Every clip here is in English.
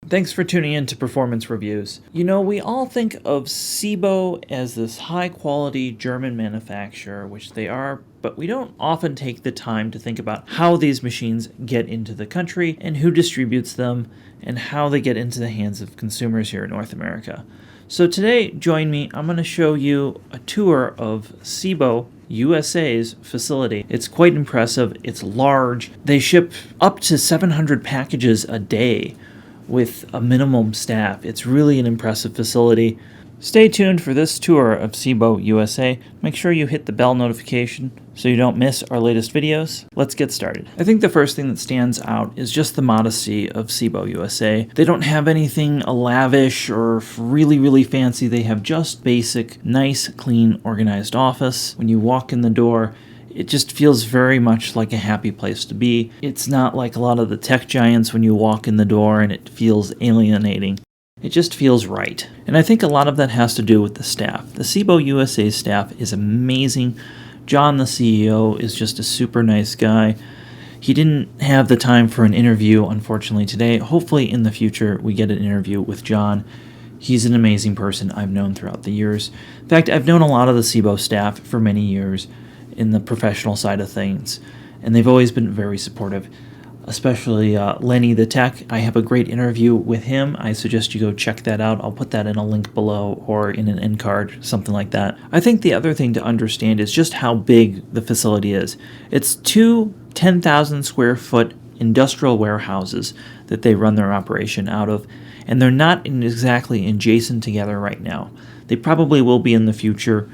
Thanks for tuning in to Performance Reviews. You know, we all think of SEBO as this high-quality German manufacturer, which they are, but we don't often take the time to think about how these machines get into the country and who distributes them and how they get into the hands of consumers here in North America. So today, join me, I'm going to show you a tour of SEBO USA's facility. It's quite impressive, it's large. They ship up to 700 packages a day with a minimum staff. It's really an impressive facility. Stay tuned for this tour of SEBO USA. Make sure you hit the bell notification so you don't miss our latest videos. Let's get started. I think the first thing that stands out is just the modesty of SEBO USA. They don't have anything lavish or really fancy. They have just basic, nice, clean, organized office. When you walk in the door, it just feels very much like a happy place to be. It's not like a lot of the tech giants when you walk in the door and it feels alienating. It just feels right. And I think a lot of that has to do with the staff. The SEBO USA staff is amazing. John, the CEO, is just a super nice guy. He didn't have the time for an interview, unfortunately, today. Hopefully in the future we get an interview with John. He's an amazing person I've known throughout the years. In fact, I've known a lot of the SEBO staff for many years in the professional side of things, and they've always been very supportive, especially Lenny the tech. I have a great interview with him. I suggest you go check that out. I'll put that in a link below or in an end card, something like that. I think the other thing to understand is just how big the facility is. It's two 10,000 square foot industrial warehouses that they run their operation out of, and they're not exactly adjacent together right now. They probably will be in the future,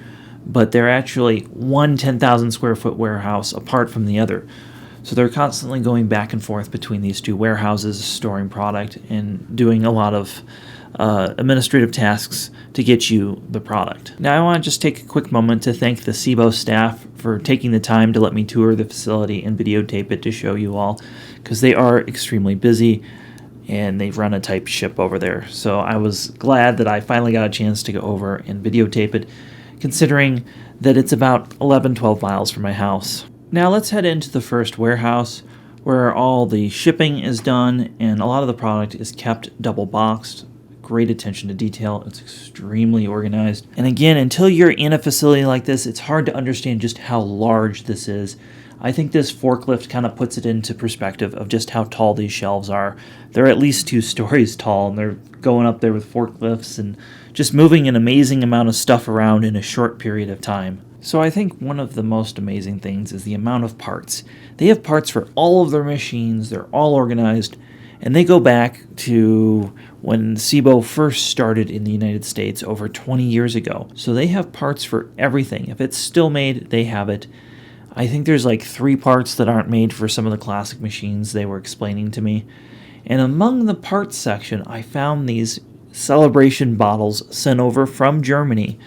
but they're actually one 10,000 square foot warehouse apart from the other. So they're constantly going back and forth between these two warehouses, storing product and doing a lot of administrative tasks to get you the product. Now I want to just take a quick moment to thank the SEBO staff for taking the time to let me tour the facility and videotape it to show you all, because they are extremely busy and they run a tight ship over there. So I was glad that I finally got a chance to go over and videotape it, considering that it's about 11-12 miles from my house. Now let's head into the first warehouse where all the shipping is done and a lot of the product is kept double boxed. Great attention to detail. It's extremely organized. And again, until you're in a facility like this, it's hard to understand just how large this is. I think this forklift kind of puts it into perspective of just how tall these shelves are. They're at least 2 stories tall, and they're going up there with forklifts and just moving an amazing amount of stuff around in a short period of time. So I think one of the most amazing things is the amount of parts. They have parts for all of their machines. They're all organized, and they go back to when SEBO first started in the United States over 20 years ago. So they have parts for everything. If it's still made, they have it. I think there's like 3 parts that aren't made for some of the classic machines they were explaining to me. And among the parts section, I found these celebration bottles sent over from Germany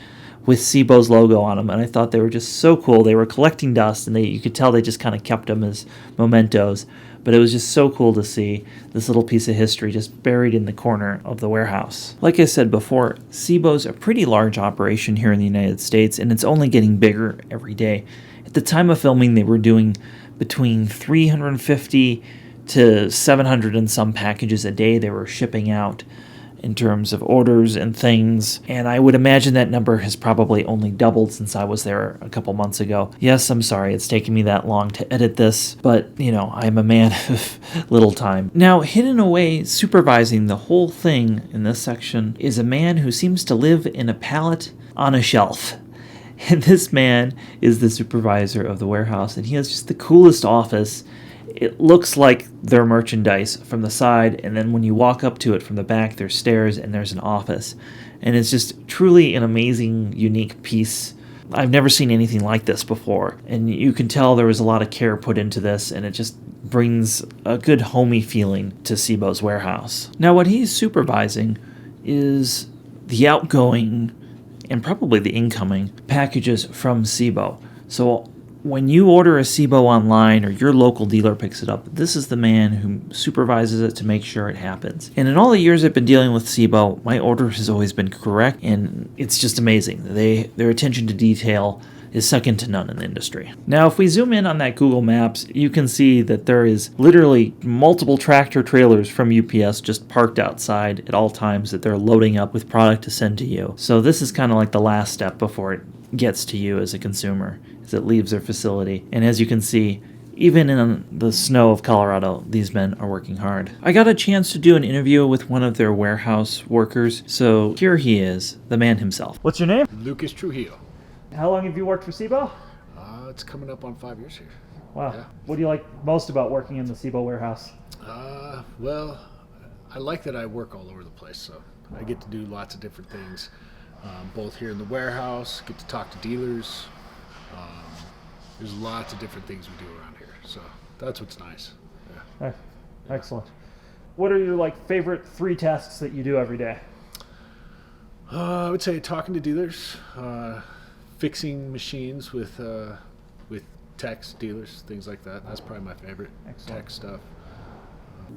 with SEBO's logo on them, and I thought they were just so cool. They were collecting dust, and you could tell they just kind of kept them as mementos, but it was just so cool to see this little piece of history just buried in the corner of the warehouse. Like I said before, SEBO's a pretty large operation here in the United States, and it's only getting bigger every day. At the time of filming, they were doing between 350 to 700 and some packages a day they were shipping out in terms of orders and things, and I would imagine that number has probably only doubled since I was there a couple months ago. Yes, I'm sorry it's taken me that long to edit this, but you know, I'm a man of little time. Now, hidden away supervising the whole thing in this section is a man who seems to live in a pallet on a shelf. And this man is the supervisor of the warehouse, and he has just the coolest office. It looks like their merchandise from the side, and then when you walk up to it from the back, there's stairs and there's an office. And it's just truly an amazing, unique piece. I've never seen anything like this before, and you can tell there was a lot of care put into this, and it just brings a good homey feeling to SEBO's warehouse. Now, what he's supervising is the outgoing and probably the incoming packages from SEBO. So when you order a SEBO online or your local dealer picks it up, this is the man who supervises it to make sure it happens. And in all the years I've been dealing with SEBO, my order has always been correct, and it's just amazing. Their attention to detail is second to none in the industry. Now, if we zoom in on that Google Maps, you can see that there is literally multiple tractor trailers from UPS just parked outside at all times that they're loading up with product to send to you. So this is kind of like the last step before it gets to you as a consumer, as it leaves their facility. And as you can see, even in the snow of Colorado, these men are working hard. I got a chance to do an interview with one of their warehouse workers, so here he is, the man himself. What's your name? Lucas Trujillo. How long have you worked for SEBO? It's coming up on 5 years here. Wow. Yeah. What do you like most about working in the SEBO warehouse? Well, I like that I work all over the place, so I get to do lots of different things, both here in the warehouse, get to talk to dealers. There's lots of different things we do around here, so that's what's nice. Yeah. Excellent. What are your favorite 3 tasks that you do every day? I would say talking to dealers, fixing machines with techs, dealers, things like that. That's probably my favorite. Excellent. Tech stuff.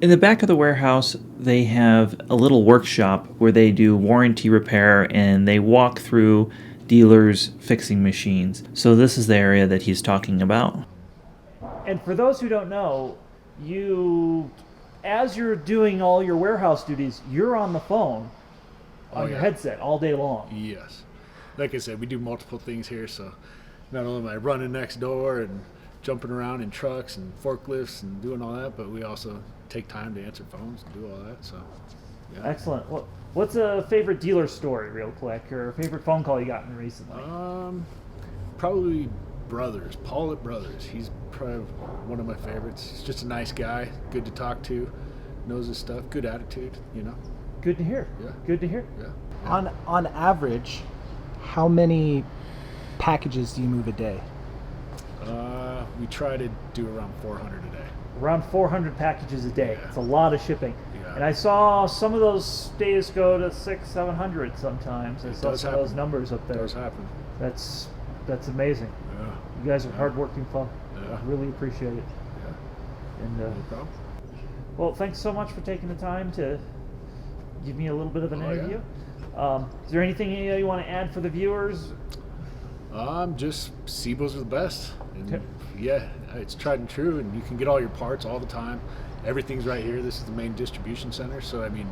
In the back of the warehouse, they have a little workshop where they do warranty repair and they walk through dealers fixing machines. So this is the area that he's talking about. And for those who don't know, as you're doing all your warehouse duties, you're on the phone on your headset all day long. Yes. Like I said, we do multiple things here, so not only am I running next door and jumping around in trucks and forklifts and doing all that, but we also take time to answer phones and do all that. So, yeah. Excellent. Well, what's a favorite dealer story, real quick, or a favorite phone call you gotten recently? Probably Pallet Brothers. He's probably one of my favorites. He's just a nice guy, good to talk to, knows his stuff, good attitude, Good to hear. Yeah. Good to hear. Yeah. On average, how many packages do you move a day? We try to do around 400 a day. Around 400 packages a day. Yeah. It's a lot of shipping. Yeah. And I saw some of those days go to 600-700 sometimes. I saw some of those numbers up there. It does happen. That's amazing. Yeah. You guys are hardworking folk. Yeah. I really appreciate it. Yeah. And No problem. well, thanks so much for taking the time to give me a little bit of an interview. Yeah. Is there anything you want to add for the viewers? Just SEBOs are the best. And Okay. yeah, it's tried and true, and you can get all your parts all the time. Everything's right here. This is the main distribution center, so I mean,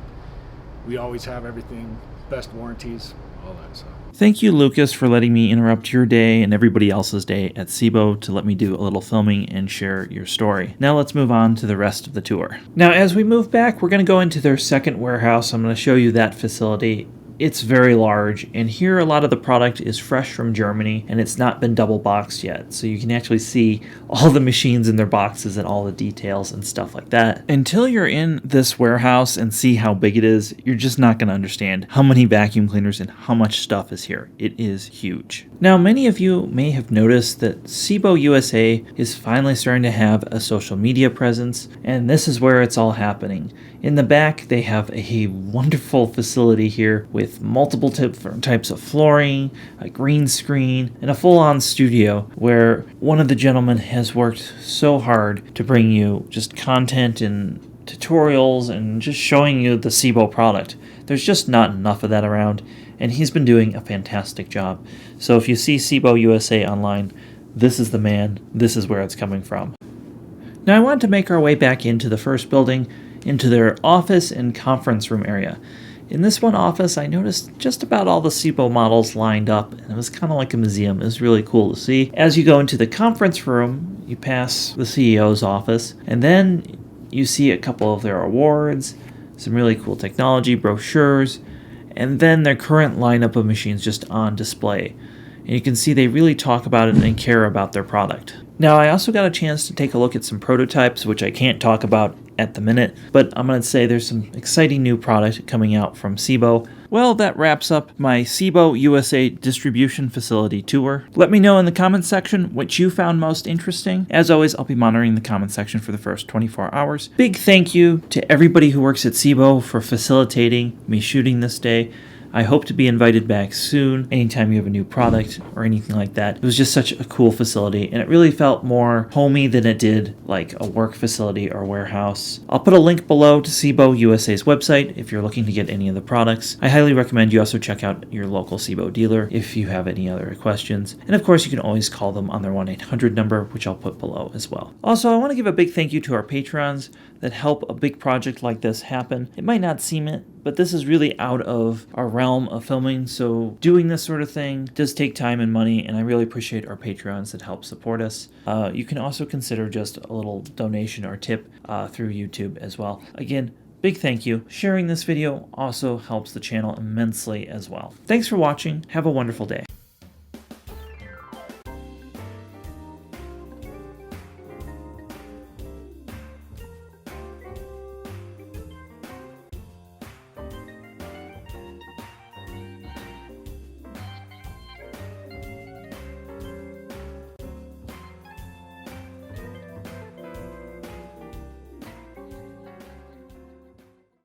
we always have everything, best warranties, all that. So. Thank you, Lucas, for letting me interrupt your day and everybody else's day at SEBO to let me do a little filming and share your story. Now let's move on to the rest of the tour. Now, as we move back, we're going to go into their second warehouse. I'm going to show you that facility. It's very large, and here a lot of the product is fresh from Germany, and it's not been double boxed yet, so you can actually see all the machines in their boxes and all the details and stuff like that. Until you're in this warehouse and see how big it is, you're just not going to understand how many vacuum cleaners and how much stuff is here. It is huge. Now, many of you may have noticed that SEBO USA is finally starting to have a social media presence, and this is where it's all happening. In the back, they have a wonderful facility here with multiple different types of flooring, a green screen, and a full-on studio where one of the gentlemen has worked so hard to bring you just content and tutorials and just showing you the SEBO product. There's just not enough of that around, and he's been doing a fantastic job. So if you see SEBO USA online, this is the man, this is where it's coming from. Now I want to make our way back into the first building, into their office and conference room area. In this one office, I noticed just about all the SEBO models lined up, and it was kind of like a museum. It was really cool to see. As you go into the conference room, you pass the CEO's office, and then you see a couple of their awards, some really cool technology, brochures, and then their current lineup of machines just on display. And you can see they really talk about it and care about their product. Now, I also got a chance to take a look at some prototypes, which I can't talk about at the minute, but I'm going to say there's some exciting new product coming out from SEBO. Well, that wraps up my SEBO USA distribution facility tour. Let me know in the comments section what you found most interesting. As always, I'll be monitoring the comments section for the first 24 hours. Big thank you to everybody who works at SEBO for facilitating me shooting this day. I hope to be invited back soon, anytime you have a new product or anything like that. It was just such a cool facility, and it really felt more homey than it did like a work facility or warehouse. I'll put a link below to SEBO USA's website if you're looking to get any of the products. I highly recommend you also check out your local SEBO dealer if you have any other questions. And of course, you can always call them on their 1-800 number, which I'll put below as well. Also, I want to give a big thank you to our patrons that help a big project like this happen. It might not seem it, but this is really out of our realm of filming, so doing this sort of thing does take time and money, and I really appreciate our patrons that help support us. You can also consider just a little donation or tip through YouTube as well. Again, big thank you. Sharing this video also helps the channel immensely as well. Thanks for watching. Have a wonderful day.